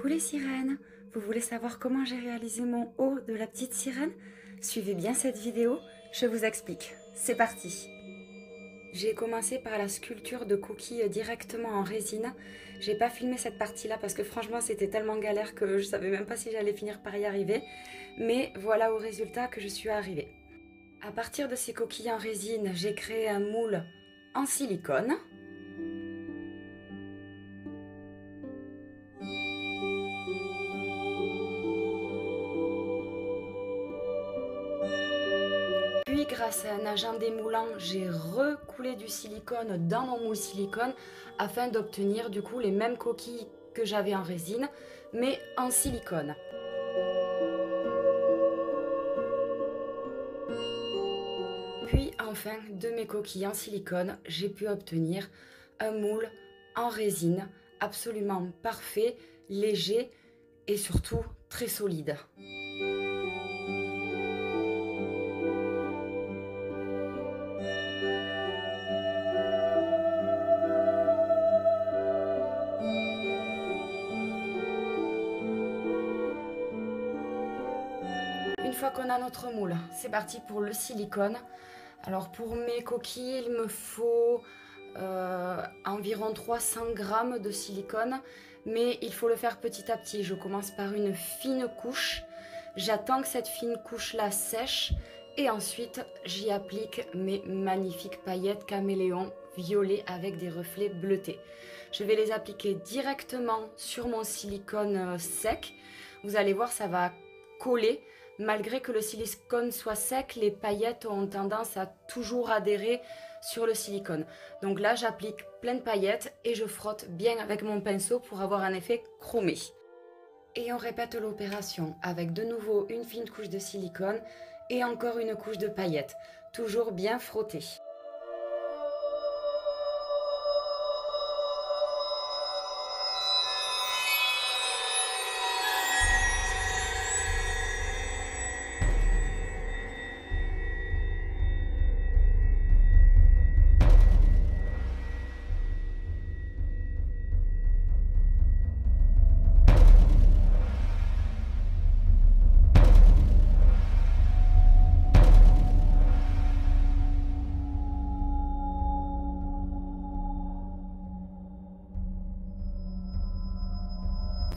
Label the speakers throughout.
Speaker 1: Coucou les sirènes, vous voulez savoir comment j'ai réalisé mon haut de la petite sirène? Suivez bien cette vidéo, je vous explique. C'est parti! J'ai commencé par la sculpture de coquilles directement en résine. J'ai pas filmé cette partie-là parce que franchement c'était tellement galère que je savais même pas si j'allais finir par y arriver. Mais voilà au résultat que je suis arrivée. À partir de ces coquilles en résine, j'ai créé un moule en silicone. Puis grâce à un agent démoulant, j'ai recoulé du silicone dans mon moule silicone afin d'obtenir du coup les mêmes coquilles que j'avais en résine mais en silicone. Puis enfin de mes coquilles en silicone, j'ai pu obtenir un moule en résine absolument parfait, léger et surtout très solide. Une fois qu'on a notre moule, c'est parti pour le silicone. Alors pour mes coquilles, il me faut environ 300 g de silicone, mais il faut le faire petit à petit. Je commence par une fine couche, j'attends que cette fine couche-là sèche et ensuite j'y applique mes magnifiques paillettes caméléon violet avec des reflets bleutés. Je vais les appliquer directement sur mon silicone sec. Vous allez voir, ça va coller. Malgré que le silicone soit sec, les paillettes ont tendance à toujours adhérer sur le silicone. Donc là, j'applique plein de paillettes et je frotte bien avec mon pinceau pour avoir un effet chromé. Et on répète l'opération avec de nouveau une fine couche de silicone et encore une couche de paillettes, toujours bien frottée.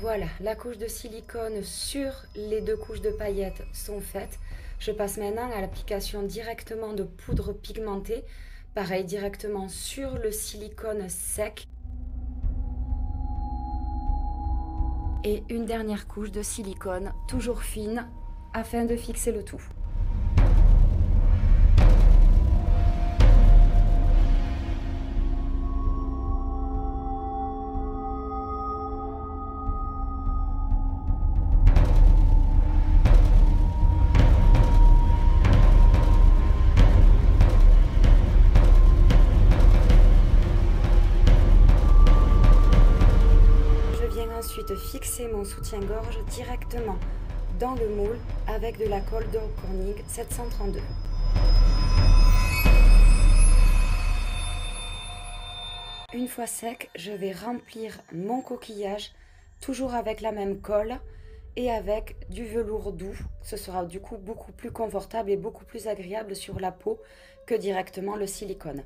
Speaker 1: Voilà, la couche de silicone sur les deux couches de paillettes sont faites. Je passe maintenant à l'application directement de poudre pigmentée. Pareil, directement sur le silicone sec. Et une dernière couche de silicone, toujours fine, afin de fixer le tout. Ensuite, fixer mon soutien-gorge directement dans le moule avec de la colle de Corning 732. Une fois sec, je vais remplir mon coquillage, toujours avec la même colle et avec du velours doux. Ce sera du coup beaucoup plus confortable et beaucoup plus agréable sur la peau que directement le silicone.